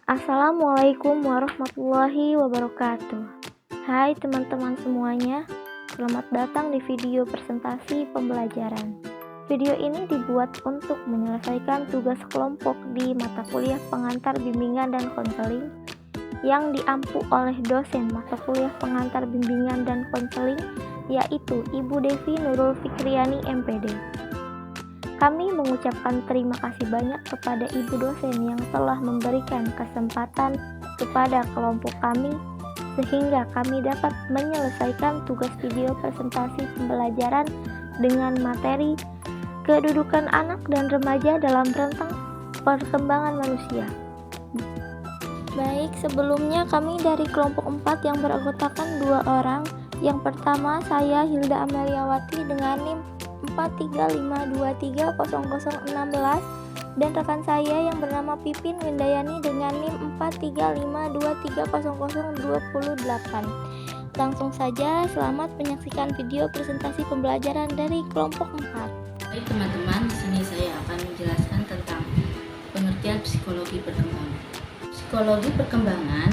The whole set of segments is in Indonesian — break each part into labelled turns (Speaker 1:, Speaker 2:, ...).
Speaker 1: Assalamualaikum warahmatullahi wabarakatuh. Hai teman-teman semuanya, selamat datang di video presentasi pembelajaran. Video ini dibuat untuk menyelesaikan tugas kelompok di mata kuliah pengantar bimbingan dan konseling yang diampu oleh dosen mata kuliah pengantar bimbingan dan konseling, yaitu Ibu Devi Nurul Fikriani MPD. Kami mengucapkan terima kasih banyak kepada Ibu dosen yang telah memberikan kesempatan kepada kelompok kami sehingga kami dapat menyelesaikan tugas video presentasi pembelajaran dengan materi kedudukan anak dan remaja dalam rentang perkembangan manusia. Baik, sebelumnya kami dari kelompok 4 yang beranggotakan 2 orang. Yang pertama saya Hilda Ameliawati dengan NIM 435230016 dan rekan saya yang bernama Pipin Windayani dengan NIM 435230028. Langsung saja, selamat menyaksikan video presentasi pembelajaran dari kelompok 4.
Speaker 2: Baik teman-teman, di sini saya akan menjelaskan tentang pengertian psikologi perkembangan. Psikologi perkembangan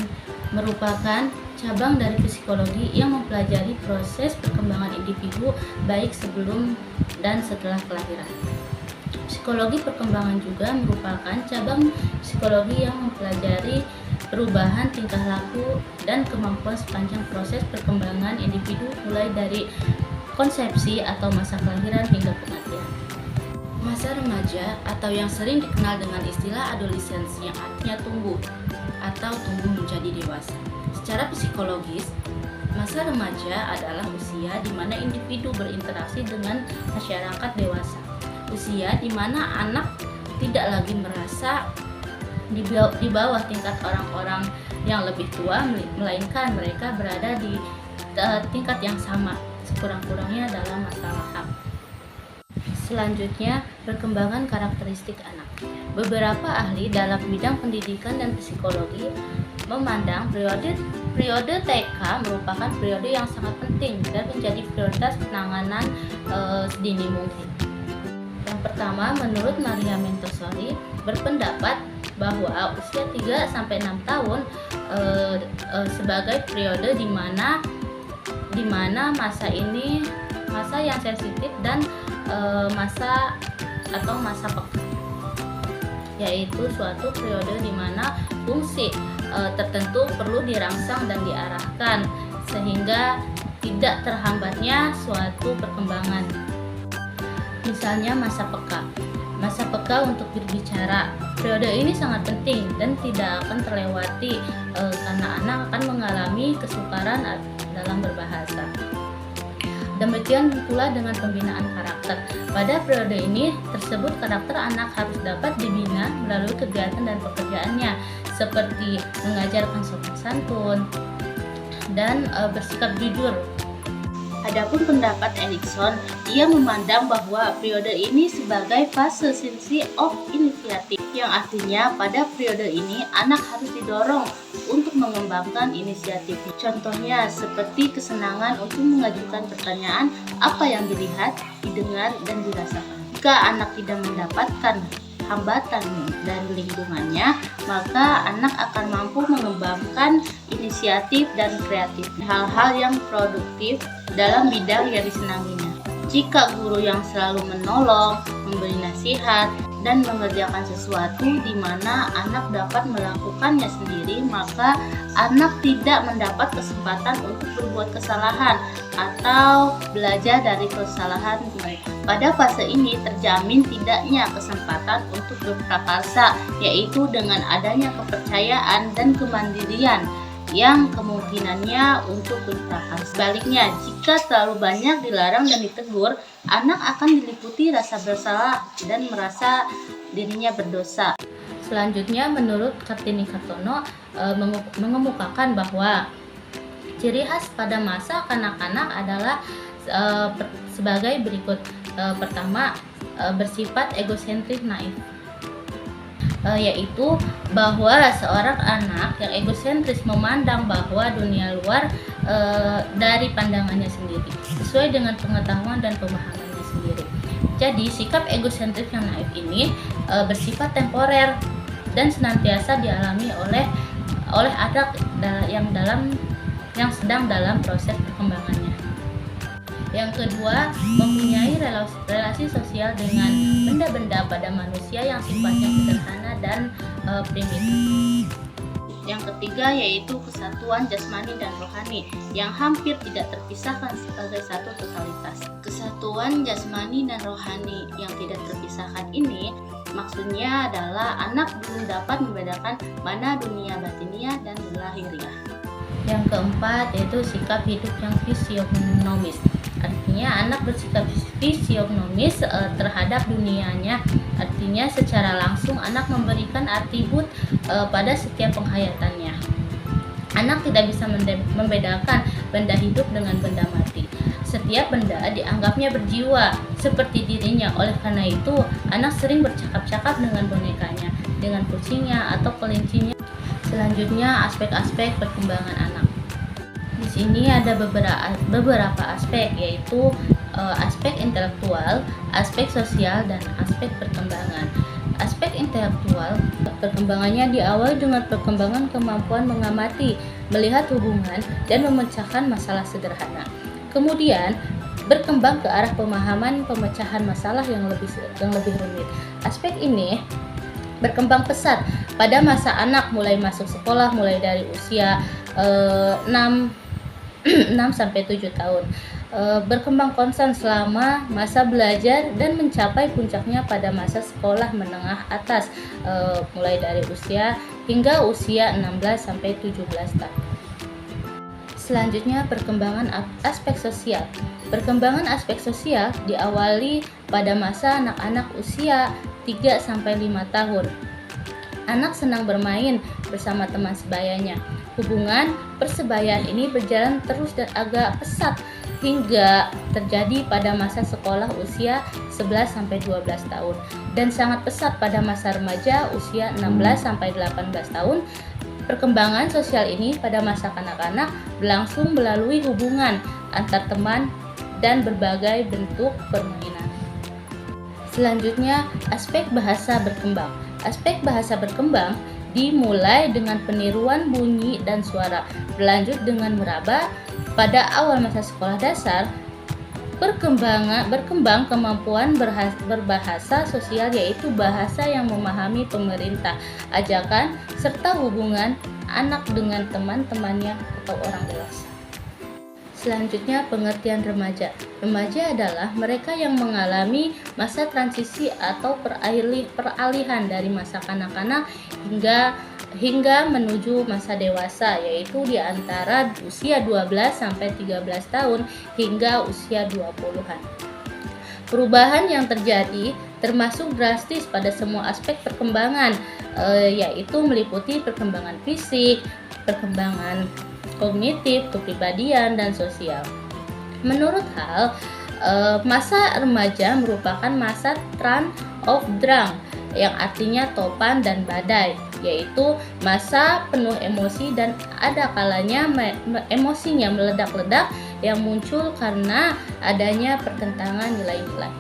Speaker 2: merupakan cabang dari psikologi yang mempelajari proses perkembangan individu baik sebelum dan setelah kelahiran. Psikologi perkembangan juga merupakan cabang psikologi yang mempelajari perubahan tingkah laku dan kemampuan sepanjang proses perkembangan individu mulai dari konsepsi atau masa kelahiran hingga kematian. Masa remaja atau yang sering dikenal dengan istilah adolescensi yang artinya tumbuh atau tumbuh menjadi dewasa. Secara psikologis, masa remaja adalah usia di mana individu berinteraksi dengan masyarakat dewasa. Usia di mana anak tidak lagi merasa di bawah tingkat orang-orang yang lebih tua, melainkan mereka berada di tingkat yang sama, sekurang-kurangnya dalam masalah hak. Selanjutnya, perkembangan karakteristik anak. Beberapa ahli dalam bidang pendidikan dan psikologi memandang periode TK merupakan periode yang sangat penting dan menjadi prioritas penanganan sedini mungkin. Yang pertama, menurut Maria Montessori berpendapat bahwa usia 3-6 tahun sebagai periode di mana masa ini masa yang sensitif dan masa peka, yaitu suatu periode di mana fungsi tertentu perlu dirangsang dan diarahkan sehingga tidak terhambatnya suatu perkembangan. Misalnya masa peka. Masa peka untuk berbicara. Periode ini sangat penting dan tidak akan terlewati karena anak akan mengalami kesukaran dalam berbahasa. Demikian pula dengan pembinaan karakter. Pada periode ini tersebut karakter anak harus dapat dibina melalui kegiatan dan pekerjaannya seperti mengajarkan sopan santun dan bersikap jujur. Adapun pendapat Erikson, ia memandang bahwa periode ini sebagai fase sense of initiative, yang artinya pada periode ini anak harus didorong untuk mengembangkan inisiatif. Contohnya seperti kesenangan untuk mengajukan pertanyaan apa yang dilihat, didengar, dan dirasakan. Jika anak tidak mendapatkan hambatan dan lingkungannya, maka anak akan mampu mengembangkan inisiatif dan kreatif, hal-hal yang produktif dalam bidang yang disenanginya. Jika guru yang selalu menolong, memberi nasihat, dan mengerjakan sesuatu di mana anak dapat melakukannya sendiri, maka anak tidak mendapat kesempatan untuk berbuat kesalahan atau belajar dari kesalahan mereka. Pada fase ini terjamin tidaknya kesempatan untuk berprakarsa, yaitu dengan adanya kepercayaan dan kemandirian yang kemungkinannya untuk berprakarsa. Sebaliknya, jika terlalu banyak dilarang dan ditegur, anak akan diliputi rasa bersalah dan merasa dirinya berdosa. Selanjutnya, menurut Kartini Kartono mengemukakan bahwa ciri khas pada masa kanak-kanak adalah sebagai berikut. Pertama, bersifat egosentris naif, yaitu bahwa seorang anak yang egosentris memandang bahwa dunia luar dari pandangannya sendiri, sesuai dengan pengetahuan dan pemahamannya sendiri. Jadi sikap egosentris yang naif ini bersifat temporer dan senantiasa dialami oleh anak yang sedang dalam proses perkembangannya. Yang kedua, mempunyai relasi sosial dengan benda-benda pada manusia yang sifatnya sederhana dan primitif. Yang ketiga yaitu kesatuan jasmani dan rohani yang hampir tidak terpisahkan sebagai satu totalitas. Kesatuan jasmani dan rohani yang tidak terpisahkan ini maksudnya adalah anak belum dapat membedakan mana dunia batiniah dan lahiriah. Yang keempat yaitu sikap hidup yang fisionomis. Artinya anak bersikap fisionomis terhadap dunianya. Artinya secara langsung anak memberikan atribut pada setiap penghayatannya. Anak tidak bisa membedakan benda hidup dengan benda mati. Setiap benda dianggapnya berjiwa seperti dirinya. Oleh karena itu, anak sering bercakap-cakap dengan bonekanya, dengan kucingnya atau kelincinya. Selanjutnya, aspek-aspek perkembangan anak. Di sini ada beberapa aspek, yaitu aspek intelektual, aspek sosial, dan aspek perkembangan. Aspek intelektual, perkembangannya diawali dengan perkembangan kemampuan mengamati, melihat hubungan, dan memecahkan masalah sederhana. Kemudian berkembang ke arah pemahaman pemecahan masalah yang lebih rumit. Aspek ini berkembang pesat pada masa anak mulai masuk sekolah, mulai dari usia 6 sampai 7 tahun. Berkembang konstan selama masa belajar dan mencapai puncaknya pada masa sekolah menengah atas, mulai dari usia hingga usia 16 sampai 17 tahun. Selanjutnya, perkembangan aspek sosial. Perkembangan aspek sosial diawali pada masa anak-anak usia 3 sampai 5 tahun. Anak senang bermain bersama teman sebayanya. Hubungan persebayaan ini berjalan terus dan agak pesat hingga terjadi pada masa sekolah usia 11 sampai 12 tahun dan sangat pesat pada masa remaja usia 16 sampai 18 tahun. Perkembangan sosial ini pada masa kanak-kanak berlangsung melalui hubungan antar teman dan berbagai bentuk permainan. Selanjutnya, aspek bahasa berkembang. Aspek bahasa berkembang dimulai dengan peniruan bunyi dan suara, berlanjut dengan meraba. Pada awal masa sekolah dasar, berkembang kemampuan berbahasa sosial, yaitu bahasa yang memahami pemerintah, ajakan, serta hubungan anak dengan teman-temannya atau orang dewasa. Selanjutnya, pengertian remaja. Remaja adalah mereka yang mengalami masa transisi atau peralihan dari masa kanak-kanak hingga menuju masa dewasa, yaitu di antara usia 12 sampai 13 tahun hingga usia 20-an. Perubahan yang terjadi termasuk drastis pada semua aspek perkembangan, yaitu meliputi perkembangan fisik, perkembangan kognitif, kepribadian, dan sosial. Menurut Hall, masa remaja merupakan masa trance of drang, yang artinya topan dan badai, yaitu masa penuh emosi dan ada kalanya emosinya meledak-ledak yang muncul karena adanya pertentangan nilai-nilai.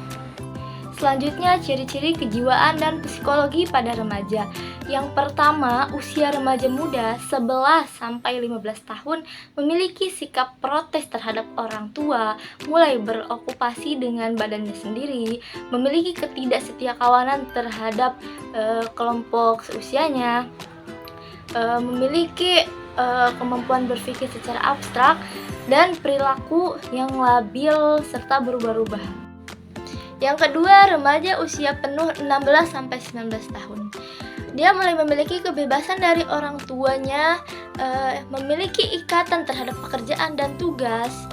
Speaker 1: Selanjutnya, ciri-ciri kejiwaan dan psikologi pada remaja. Yang pertama, usia remaja muda 11 sampai 15 tahun memiliki sikap protes terhadap orang tua, mulai berokupasi dengan badannya sendiri, memiliki ketidaksetiakawanan terhadap kelompok seusianya, memiliki kemampuan berpikir secara abstrak, dan perilaku yang labil serta berubah-ubah. Yang kedua, remaja usia penuh 16 sampai 19 tahun. Dia mulai memiliki kebebasan dari orang tuanya, memiliki ikatan terhadap pekerjaan dan tugas,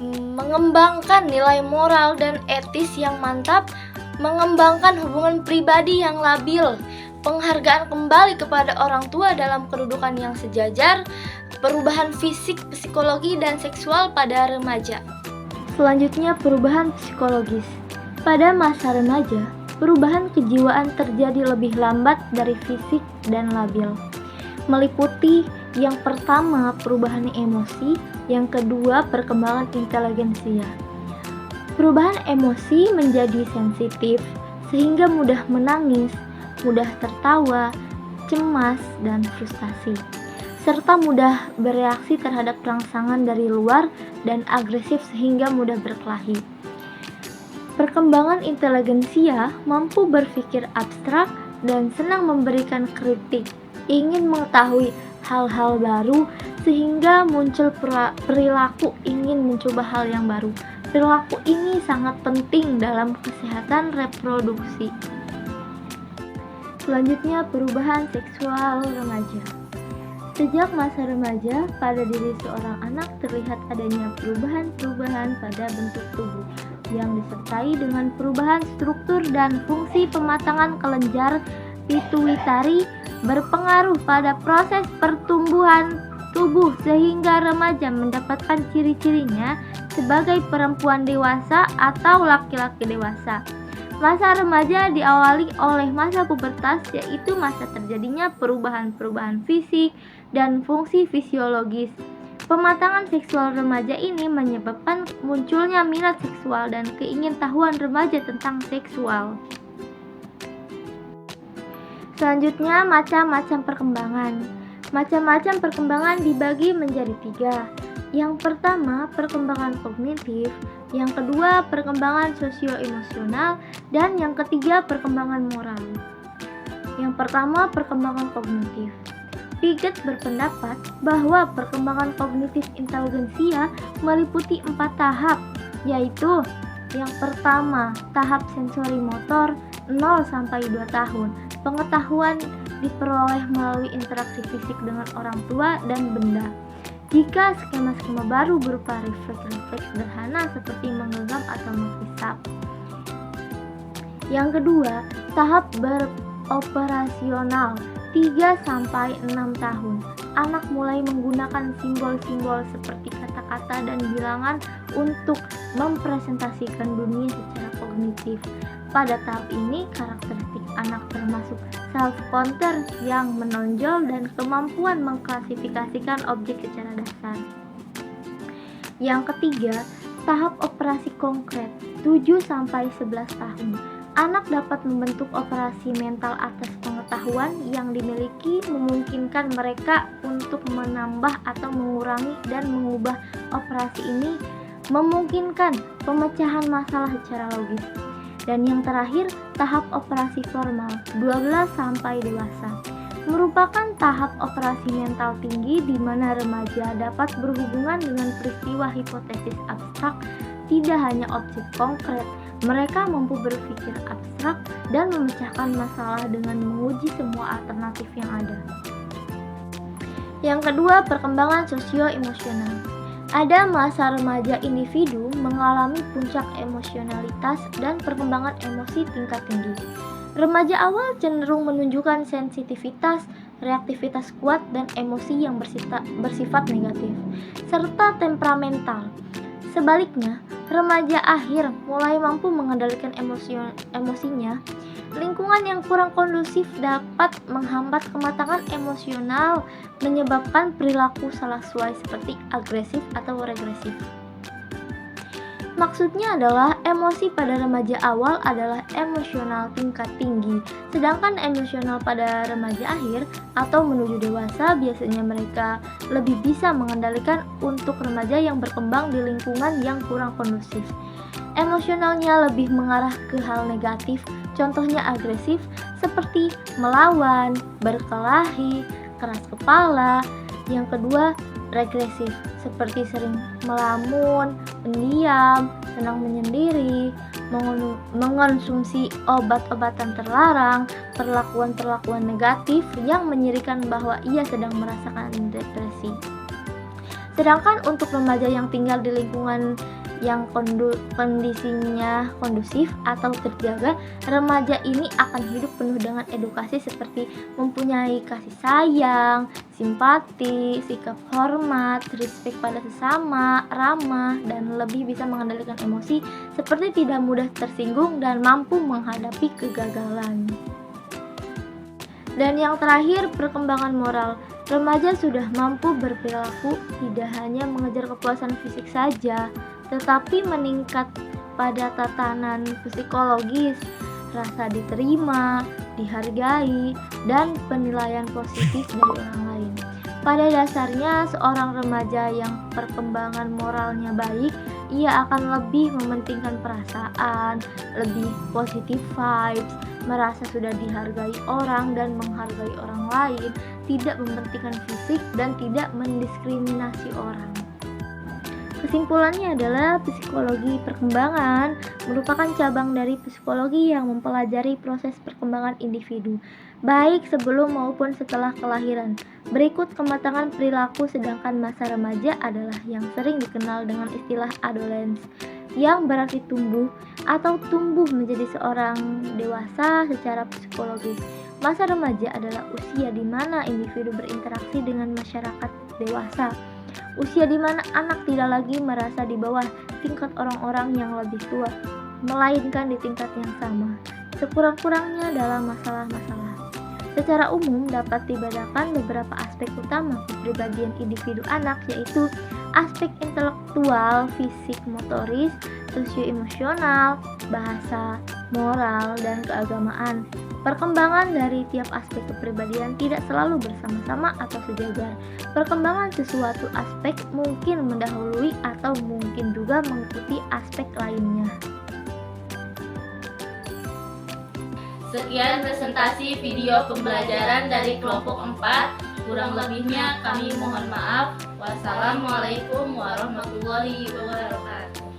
Speaker 1: mengembangkan nilai moral dan etis yang mantap, mengembangkan hubungan pribadi yang labil, penghargaan kembali kepada orang tua dalam kedudukan yang sejajar, perubahan fisik, psikologi, dan seksual pada remaja. Selanjutnya, perubahan psikologis. Pada masa remaja, perubahan kejiwaan terjadi lebih lambat dari fisik dan labil. Meliputi yang pertama perubahan emosi, yang kedua perkembangan inteligensia. Perubahan emosi menjadi sensitif sehingga mudah menangis, mudah tertawa, cemas, dan frustasi, serta mudah bereaksi terhadap rangsangan dari luar dan agresif sehingga mudah berkelahi. Perkembangan inteligensia mampu berpikir abstrak dan senang memberikan kritik, ingin mengetahui hal-hal baru sehingga muncul perilaku ingin mencoba hal yang baru. Perilaku ini sangat penting dalam kesehatan reproduksi. Selanjutnya, perubahan seksual remaja. Sejak masa remaja, pada diri seorang anak terlihat adanya perubahan-perubahan pada bentuk tubuh yang disertai dengan perubahan struktur dan fungsi pematangan kelenjar pituitari berpengaruh pada proses pertumbuhan tubuh sehingga remaja mendapatkan ciri-cirinya sebagai perempuan dewasa atau laki-laki dewasa. Masa remaja diawali oleh masa pubertas, yaitu masa terjadinya perubahan-perubahan fisik dan fungsi fisiologis. Pematangan seksual remaja ini menyebabkan munculnya minat seksual dan keingintahuan remaja tentang seksual. Selanjutnya, macam-macam perkembangan. Macam-macam perkembangan dibagi menjadi 3. Yang pertama, perkembangan kognitif. Yang kedua, perkembangan sosio-emosional. Dan yang ketiga, perkembangan moral. Yang pertama, perkembangan kognitif. Piaget berpendapat bahwa perkembangan kognitif inteligensia meliputi 4 tahap, yaitu yang pertama, tahap sensori motor 0-2 tahun. Pengetahuan diperoleh melalui interaksi fisik dengan orang tua dan benda. Jika skema-skema baru berupa refleks-refleks sederhana seperti menggenggam atau menghisap. Yang kedua, tahap beroperasional 3-6 tahun. Anak mulai menggunakan simbol-simbol seperti kata-kata dan bilangan untuk mempresentasikan dunia secara kognitif. Pada tahap ini, karakteristik anak termasuk self-counter yang menonjol dan kemampuan mengklasifikasikan objek secara dasar. Yang ketiga, tahap operasi konkret 7-11 tahun. Anak dapat membentuk operasi mental atas pengetahuan yang dimiliki, memungkinkan mereka untuk menambah atau mengurangi dan mengubah operasi ini, memungkinkan pemecahan masalah secara logis. Dan yang terakhir, tahap operasi formal 12 sampai dewasa merupakan tahap operasi mental tinggi di mana remaja dapat berhubungan dengan peristiwa hipotesis abstrak, tidak hanya objek konkret. Mereka mampu berpikir abstrak dan memecahkan masalah dengan menguji semua alternatif yang ada. Yang kedua, perkembangan sosio-emosional. Ada masa remaja individu mengalami puncak emosionalitas dan perkembangan emosi tingkat tinggi. Remaja awal cenderung menunjukkan sensitivitas, reaktivitas kuat, dan emosi yang bersifat negatif, serta temperamental. Sebaliknya, remaja akhir mulai mampu mengendalikan emosinya. Lingkungan yang kurang kondusif dapat menghambat kematangan emosional, menyebabkan perilaku salah suai seperti agresif atau regresif. Maksudnya adalah emosi pada remaja awal adalah emosional tingkat tinggi, sedangkan emosional pada remaja akhir atau menuju dewasa biasanya mereka lebih bisa mengendalikan untuk remaja yang berkembang di lingkungan yang kurang kondusif. Emosionalnya lebih mengarah ke hal negatif, contohnya agresif seperti melawan, berkelahi, keras kepala. Yang kedua, regresif seperti sering melamun, pendiam, senang menyendiri, mengonsumsi obat-obatan terlarang, perlakuan-perlakuan negatif yang menyirikan bahwa ia sedang merasakan depresi. Sedangkan untuk remaja yang tinggal di lingkungan yang kondisinya kondusif atau terjaga, remaja ini akan hidup penuh dengan edukasi seperti mempunyai kasih sayang, simpati, sikap hormat, respek pada sesama, ramah, dan lebih bisa mengendalikan emosi seperti tidak mudah tersinggung dan mampu menghadapi kegagalan. Dan yang terakhir, perkembangan moral. Remaja sudah mampu berperilaku, tidak hanya mengejar kepuasan fisik saja, tetapi meningkat pada tatanan psikologis, rasa diterima, dihargai, dan penilaian positif dari orang lain. Pada dasarnya, seorang remaja yang perkembangan moralnya baik, ia akan lebih mementingkan perasaan, lebih positif vibes, merasa sudah dihargai orang dan menghargai orang lain, tidak mementingkan fisik dan tidak mendiskriminasi orang. Kesimpulannya adalah psikologi perkembangan merupakan cabang dari psikologi yang mempelajari proses perkembangan individu, baik sebelum maupun setelah kelahiran. Berikut kematangan perilaku, sedangkan masa remaja adalah yang sering dikenal dengan istilah adolescence, yang berarti tumbuh atau tumbuh menjadi seorang dewasa secara psikologis. Masa remaja adalah usia di mana individu berinteraksi dengan masyarakat dewasa. Usia di mana anak tidak lagi merasa di bawah tingkat orang-orang yang lebih tua, melainkan di tingkat yang sama, sekurang-kurangnya dalam masalah-masalah. Secara umum dapat dibedakan beberapa aspek utama kepribadian individu anak, yaitu aspek intelektual, fisik, motoris, sosio-emosional, bahasa, moral, dan keagamaan. Perkembangan dari tiap aspek kepribadian tidak selalu bersama-sama atau sejajar. Perkembangan sesuatu aspek mungkin mendahului atau mungkin juga mengikuti aspek lainnya.
Speaker 2: Sekian presentasi video pembelajaran dari kelompok 4. Kurang lebihnya kami mohon maaf. Wassalamualaikum warahmatullahi wabarakatuh.